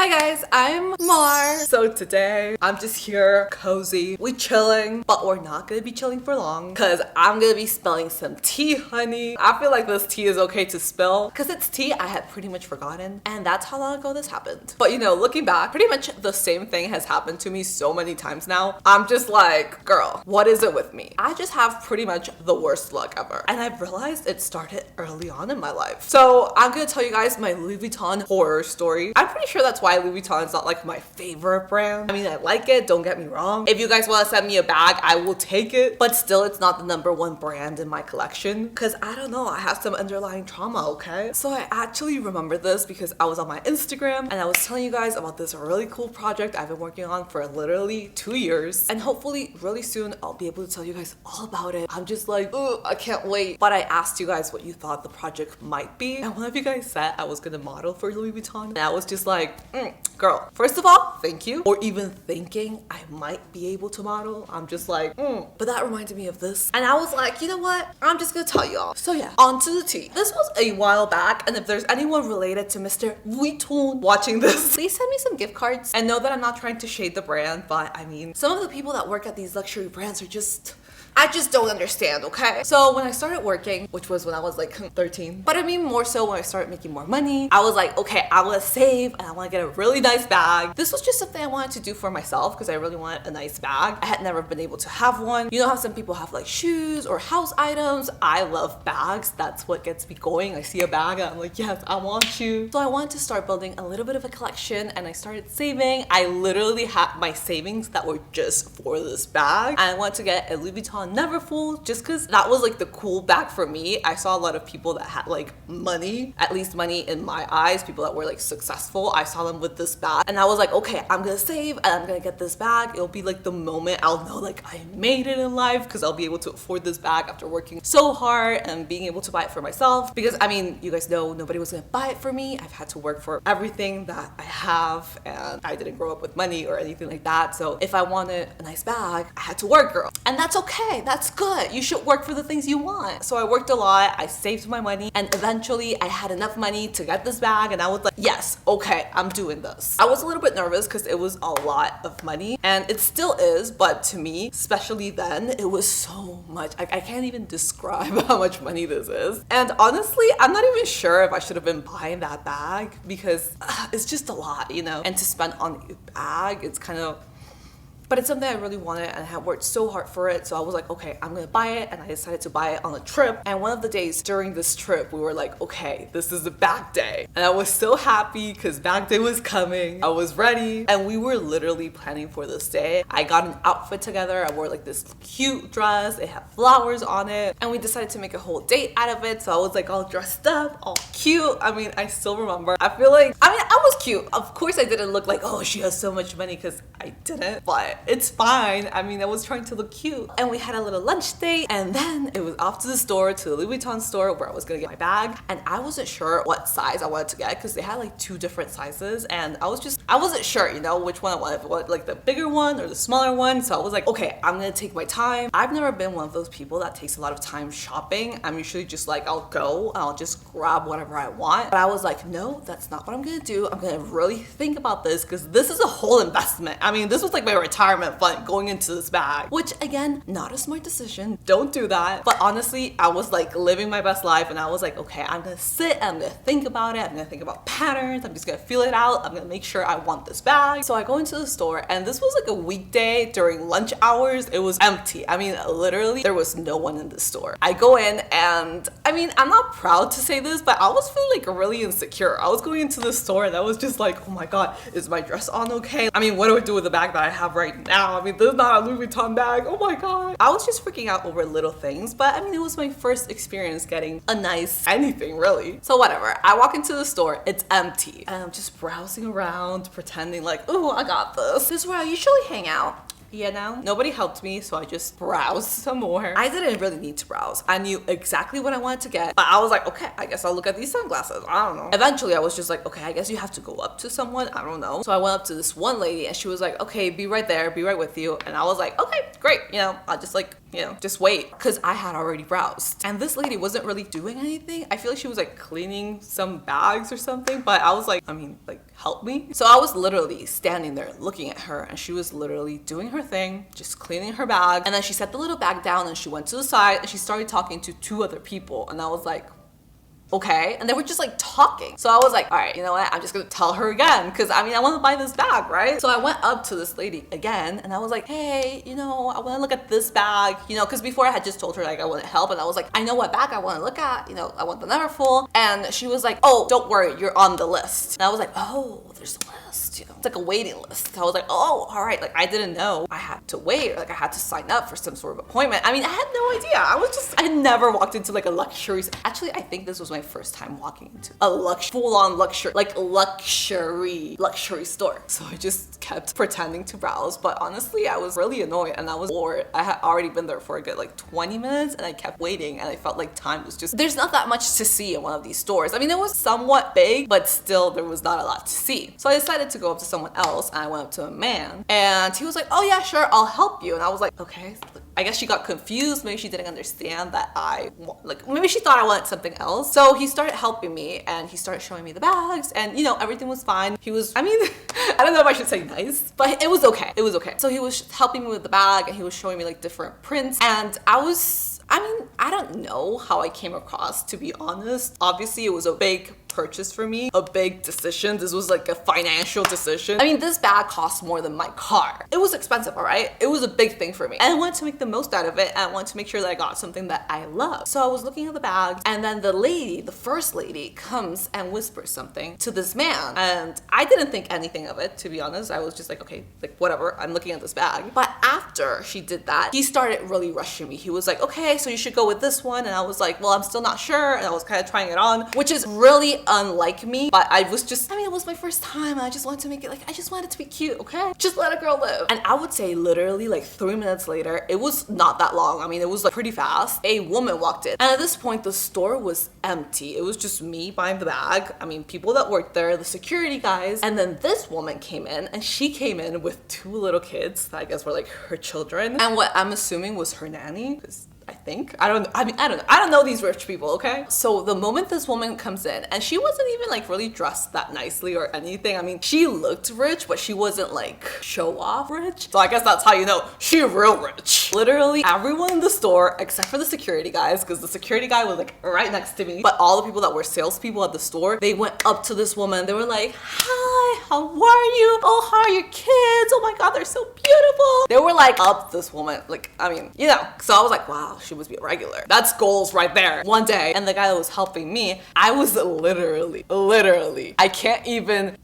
Hi guys, I'm Mar. So today I'm just here cozy, we chilling, but we're not gonna be chilling for long because I'm gonna be spilling some tea, honey. I feel like this tea is okay to spill because it's tea I had pretty much forgotten, and that's how long ago this happened. But you know, looking back, pretty much the same thing has happened to me so many times now. I'm just like, girl, what is it with me? I just have pretty much the worst luck ever, and I've realized it started early on in my life. So I'm gonna tell you guys my Louis Vuitton horror story. I'm pretty sure that's why Louis Vuitton is not like my favorite brand. I mean, I like it, don't get me wrong. If you guys want to send me a bag, I will take it, but still it's not the #1 brand in my collection because I don't know, I have some underlying trauma, okay? So I actually remember this because I was on my Instagram and I was telling you guys about this really cool project I've been working on for literally 2 years, and hopefully really soon I'll be able to tell you guys all about it. I'm just like, oh, I can't wait. But I asked you guys what you thought the project might be, and one of you guys said I was gonna model for Louis Vuitton, and I was just like, girl, first of all, thank you. Or even thinking I might be able to model. I'm just like, But that reminded me of this. And I was like, you know what? I'm just gonna tell y'all. So yeah, on to the tea. This was a while back, and if there's anyone related to Mr. Vuitton watching this, please send me some gift cards. And know that I'm not trying to shade the brand, but I mean, some of the people that work at these luxury brands are just... I just don't understand, okay? So when I started working, which was when I was like 13, but I mean more so when I started making more money, I was like, okay, I want to save and I want to get a really nice bag. This was just something I wanted to do for myself because I really wanted a nice bag. I had never been able to have one. You know how some people have like shoes or house items? I love bags. That's what gets me going. I see a bag and I'm like, yes, I want you. So I wanted to start building a little bit of a collection, and I started saving. I literally had my savings that were just for this bag. I wanted to get a Louis Vuitton Neverfull just because that was like the cool bag for me. I saw a lot of people that had like money, at least money in my eyes, people that were like successful. I saw them with this bag and I was like, okay, I'm gonna save and I'm gonna get this bag. It'll be like the moment I'll know like I made it in life because I'll be able to afford this bag after working so hard and being able to buy it for myself. Because I mean, you guys know nobody was gonna buy it for me. I've had to work for everything that I have, and I didn't grow up with money or anything like that. So if I wanted a nice bag, I had to work, girl. And that's okay. That's good. You should work for the things you want. So I worked a lot, I saved my money, and eventually I had enough money to get this bag, and I was like, yes, okay, I'm doing this. I was a little bit nervous because it was a lot of money, and it still is, but to me, especially then, it was so much. I can't even describe how much money this is. And honestly, I'm not even sure if I should have been buying that bag because it's just a lot, you know? And to spend on a bag, it's kind of... But it's something I really wanted and I had worked so hard for it. So I was like, okay, I'm gonna buy it. And I decided to buy it on a trip. And one of the days during this trip, we were like, okay, this is the bag day. And I was so happy because bag day was coming. I was ready. And we were literally planning for this day. I got an outfit together. I wore like this cute dress. It had flowers on it. And we decided to make a whole date out of it. So I was like all dressed up, all cute. I mean, I still remember. I feel like, I mean, I was cute. Of course I didn't look like, oh, she has so much money, because I didn't. But it's fine. I mean, I was trying to look cute. And we had a little lunch date, and then it was off to the store, to the Louis Vuitton store, where I was gonna get my bag. And I wasn't sure what size I wanted to get because they had like 2 different sizes, and I wasn't sure, you know, which one I wanted. If I wanted like the bigger one or the smaller one. So I was like, okay, I'm gonna take my time. I've never been one of those people that takes a lot of time shopping. I'm usually just like, I'll go and I'll just grab whatever I want. But I was like, no, that's not what I'm gonna do. I'm gonna really think about this because this is a whole investment. I mean, this was like my retirement fund going into this bag, which again, not a smart decision. Don't do that. But honestly, I was like living my best life, and I was like, okay, I'm gonna sit and I'm gonna think about it. I'm gonna think about patterns. I'm just gonna feel it out. I'm gonna make sure I want this bag. So I go into the store, and this was like a weekday during lunch hours. It was empty. I mean, literally there was no one in the store. I go in, and I mean, I'm not proud to say this, but I was feeling like really insecure. I was going into the store and I was just like, oh my God, is my dress on okay? I mean, what do I do with the bag that I have right now? I mean, this is not a Louis Vuitton bag. Oh my God. I was just freaking out over little things, but I mean, it was my first experience getting a nice anything, really. So whatever. I walk into the store, it's empty, and I'm just browsing around, pretending like, oh, I got this. This is where I usually hang out. You know, nobody helped me, so I just browsed some more. I didn't really need to browse. I knew exactly what I wanted to get, but I was like, okay, I guess I'll look at these sunglasses. I don't know. Eventually, I was just like, okay, I guess you have to go up to someone. I don't know. So I went up to this one lady, and she was like, okay, be right there, be right with you. And I was like, okay, great. You know, I'll just like you know, just wait, because I had already browsed. And this lady wasn't really doing anything. I feel like she was like cleaning some bags or something, but I was like, I mean, like, help me. So I was literally standing there looking at her, and she was literally doing her thing, just cleaning her bag. And then she set the little bag down and she went to the side and she started talking to 2 other people. And I was like, okay. And they were just like talking. So I was like, all right, you know what? I'm just gonna tell her again, because I mean, I want to buy this bag, right? So I went up to this lady again and I was like, hey, you know, I want to look at this bag, you know, because before I had just told her like I wanted help, and I was like, I know what bag I want to look at, you know, I want the Neverfull. And she was like, oh, don't worry, you're on the list. And I was like, oh, there's a list, you know, it's like a waiting list. I was like, oh, all right. Like, I didn't know I had to wait, or like I had to sign up for some sort of appointment. I mean, I had no idea. I had never walked into like a luxury. Actually, I think this was my first time walking into a full-on luxury, like luxury store. So I just kept pretending to browse, but honestly, I was really annoyed and I was bored. I had already been there for a good like 20 minutes and I kept waiting, and I felt like time was just, there's not that much to see in one of these stores. I mean, it was somewhat big, but still there was not a lot to see. So I decided to go up to someone else, and I went up to a man, and he was like, oh yeah, sure, I'll help you. And I was like, okay. I guess she got confused. Maybe she didn't understand that maybe she thought I wanted something else. So he started helping me and he started showing me the bags, and you know, everything was fine. He was, I mean, I don't know if I should say nice, but it was okay. It was okay. So he was helping me with the bag and he was showing me like different prints, and I mean, I don't know how I came across, to be honest. Obviously, it was a big purchase for me, a big decision. This was like a financial decision. I mean, this bag cost more than my car. It was expensive, all right? It was a big thing for me. And I wanted to make the most out of it, and I wanted to make sure that I got something that I love. So I was looking at the bags, and then the first lady comes and whispers something to this man. And I didn't think anything of it, to be honest. I was just like, okay, like whatever, I'm looking at this bag. But after she did that, he started really rushing me. He was like, okay, so you should go with this one. And I was like, well, I'm still not sure. And I was kind of trying it on, which is really unlike me, but I was just, I mean, it was my first time and I just wanted to make it like, I just wanted it to be cute, okay? Just let a girl live. And I would say literally like 3 minutes later, it was not that long. I mean, it was like pretty fast. A woman walked in, and at this point, the store was empty. It was just me buying the bag. I mean, people that worked there, the security guys, and then this woman came in, and she came in with 2 little kids that I guess were like her children, and what I'm assuming was her nanny, because I think. I don't know these rich people, okay? So the moment this woman comes in, and she wasn't even like really dressed that nicely or anything. I mean, she looked rich, but she wasn't like show off rich. So I guess that's how you know she real rich. Literally everyone in the store, except for the security guys, because the security guy was like right next to me, but all the people that were salespeople at the store, they went up to this woman. They were like, hi, how are you? Oh, how are your kids? Oh my God, they're so beautiful. They were like up this woman. Like, I mean, you know, so I was like, wow, she must be a regular. That's goals right there. One day, and the guy that was helping me, I was literally, I can't even,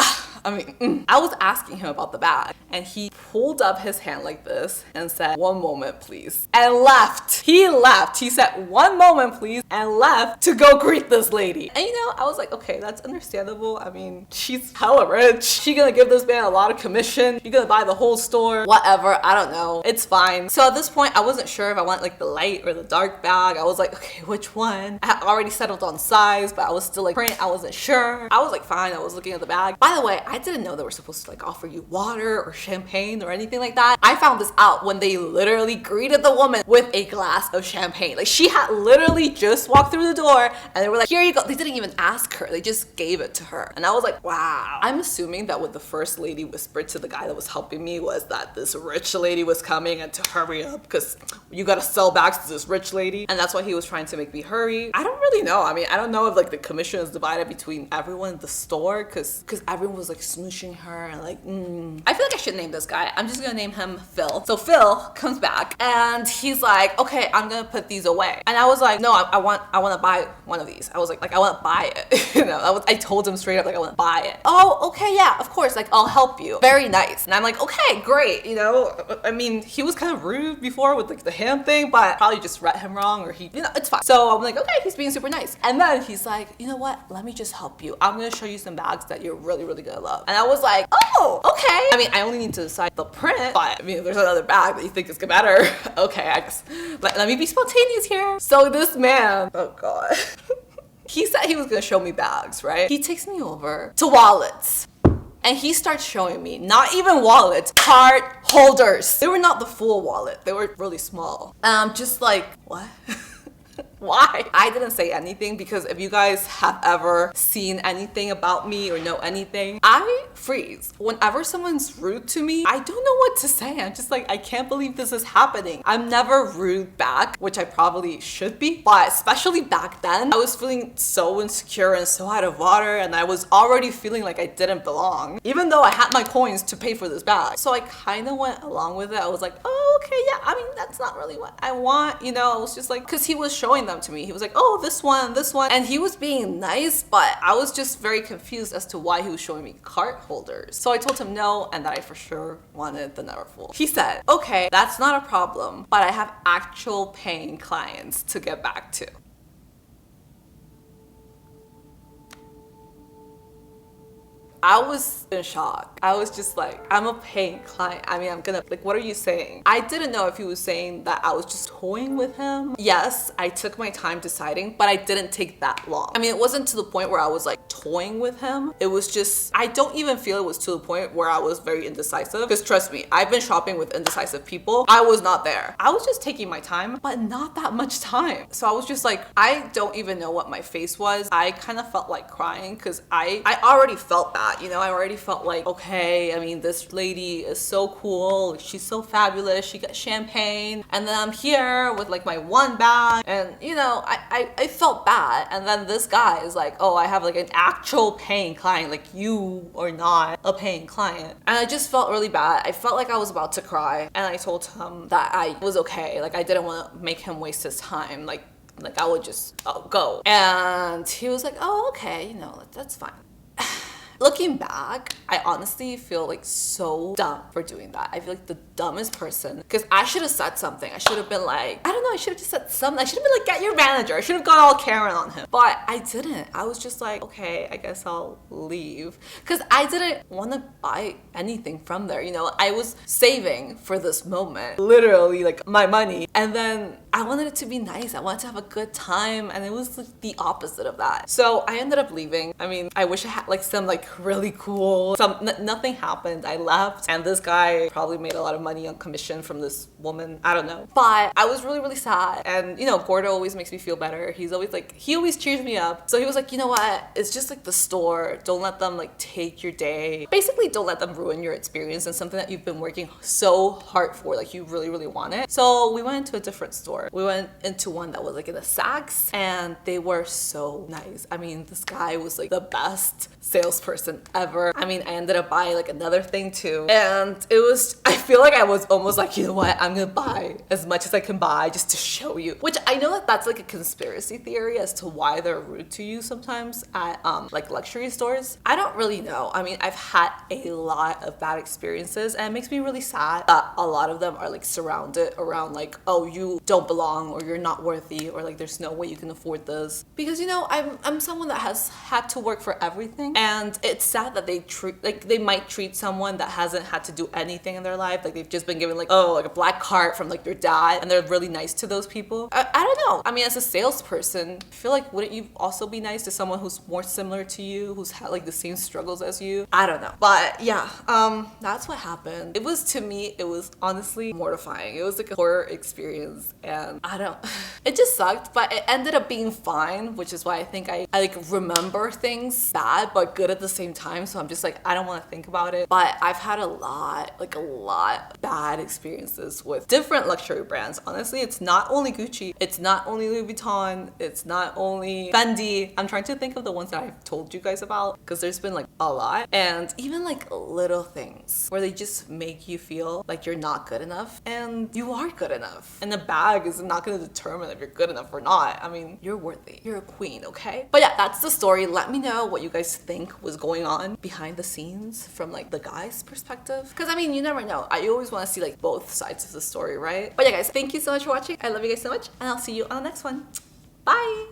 I was asking him about the bag, and he pulled up his hand like this and said, one moment, please, and left. He left. He said, one moment, please, and left to go greet this lady. And you know, I was like, okay, that's understandable. I mean, she's hella rich. She gonna give this man a lot of commission. You're gonna buy the whole store, whatever. I don't know. It's fine. So at this point, I wasn't sure if I want like the light or the dark bag. I was like, okay, which one? I had already settled on size, but I was still like print. I wasn't sure. I was like, fine. I was looking at the bag. By the way, I didn't know they were supposed to like offer you water or champagne or anything like that. I found this out when they literally greeted the woman with a glass of champagne. Like, she had literally just walked through the door and they were like, here you go. They didn't even ask her. They just gave it to her. And I was like, wow. I'm assuming that what the first lady whispered to the guy that was helping me was that this rich lady was coming and to hurry up because you gotta sell bags to this rich lady. And that's why he was trying to make me hurry. I don't really know. I mean, I don't know if like the commission is divided between everyone in the store because everyone was like smooshing her and like, I feel like I should name this guy. I'm just gonna name him Phil. So Phil comes back and he's like, okay, I'm gonna put these away. And I was like, no, I want to buy one of these. I was like I want to buy it. You know, I told him straight up, like, I want to buy it. Oh, okay, yeah, of course, like, I'll help you. Very nice. And I'm like, okay, great. You know, I mean, he was kind of rude before with like the hand thing, but I probably just read him wrong, or he, you know, it's fine. So I'm like, okay, he's being super nice. And then he's like, you know what? Let me just help you. I'm gonna show you some bags that you're really, really gonna love. And I was like, oh, okay. I mean, I only need to decide the print, but I mean, if there's another bag that you think is better, okay, I guess. Let me be spontaneous here. So this man, oh God. He said he was gonna show me bags, right? He takes me over to wallets. And he starts showing me, not even wallets, card holders. They were not the full wallet. They were really small. And I'm just like, what? Why? I didn't say anything because if you guys have ever seen anything about me or know anything, I freeze. Whenever someone's rude to me, I don't know what to say. I'm just like, I can't believe this is happening. I'm never rude back, which I probably should be, but especially back then, I was feeling so insecure and so out of water, and I was already feeling like I didn't belong, even though I had my coins to pay for this bag. So I kind of went along with it. I was like, oh, okay, yeah, I mean, that's not really what I want, you know? I was just like, because he was showing them to me. He was like, oh, this one, and he was being nice, but I was just very confused as to why he was showing me cart holders. So I told him no, and that I for sure wanted the Neverfull. He said, okay, that's not a problem, but I have actual paying clients to get back to. I was in shock. I was just like, I'm a paying client. I mean, I'm gonna, like, what are you saying? I didn't know if he was saying that I was just toying with him. Yes, I took my time deciding, but I didn't take that long. I mean, it wasn't to the point where I was like toying with him. It was just, I don't even feel it was to the point where I was very indecisive. Because trust me, I've been shopping with indecisive people. I was not there. I was just taking my time, but not that much time. So I was just like, I don't even know what my face was. I kind of felt like crying because I already felt that. You know, I already felt like, okay, I mean, this lady is so cool. She's so fabulous. She got champagne. And then I'm here with like my one bag. And, you know, I felt bad. And then this guy is like, oh, I have like an actual paying client. Like, you are not a paying client. And I just felt really bad. I felt like I was about to cry. And I told him that I was okay. Like, I didn't want to make him waste his time. Like I would just go. And he was like, oh, okay, you know, that's fine. Looking back, I honestly feel like so dumb for doing that. I feel like the dumbest person, because I should have said something. I should have been like, I don't know, I should have just said something. I should have been like, get your manager. I should have gone all Karen on him. But I didn't. I was just like, okay, I guess I'll leave. Because I didn't want to buy anything from there. You know, I was saving for this moment, literally like my money. And then I wanted it to be nice. I wanted to have a good time. And it was like the opposite of that. So I ended up leaving. I mean, I wish I had like some like really cool, nothing happened. I left, and this guy probably made a lot of money on commission from this woman. I don't know. But I was really, really sad. And you know, Gordo always makes me feel better. He's always like, he always cheers me up. So he was like, you know what? It's just like the store. Don't let them like take your day. Basically, don't let them ruin your experience and something that you've been working so hard for, like you really, really want it. So we went into a different store. We went into one that was like in the Saks, and they were so nice. I mean, this guy was like the best salesperson ever. I mean, I ended up buying like another thing too. And it was, I feel like I was almost like, you know what? I'm gonna buy as much as I can buy just to show you. Which I know that that's like a conspiracy theory as to why they're rude to you sometimes at like luxury stores. I don't really know. I mean, I've had a lot of bad experiences, and it makes me really sad that a lot of them are like surrounded around like, oh, you don't belong, or you're not worthy, or like there's no way you can afford this. Because, you know, I'm someone that has had to work for everything, and it's sad that they might treat someone that hasn't had to do anything in their life, like they've just been given like, oh, like a black card from like their dad, and they're really nice to those people. I don't know. I mean, as a salesperson, I feel like wouldn't you also be nice to someone who's more similar to you, who's had like the same struggles as you? I don't know. But yeah, that's what happened. It was, to me, it was honestly mortifying. It was like a horror experience, and I don't, it just sucked, but it ended up being fine, which is why I think I like remember things bad but good at the same time. So I'm just like, I don't want to think about it. But I've had a lot bad experiences with different luxury brands. Honestly, it's not only Gucci, it's not only Louis Vuitton, it's not only Fendi. I'm trying to think of the ones that I've told you guys about, because there's been like a lot. And even like little things where they just make you feel like you're not good enough, and you are good enough. And the bag is not going to determine if you're good enough or not. I mean, you're worthy. You're a queen, okay? But yeah, that's the story. Let me know what you guys think was going on behind the scenes from like the guy's perspective, because I mean, you never know. I always want to see like both sides of the story, right? But yeah, guys, thank you so much for watching. I love you guys so much, and I'll see you on the next one. Bye.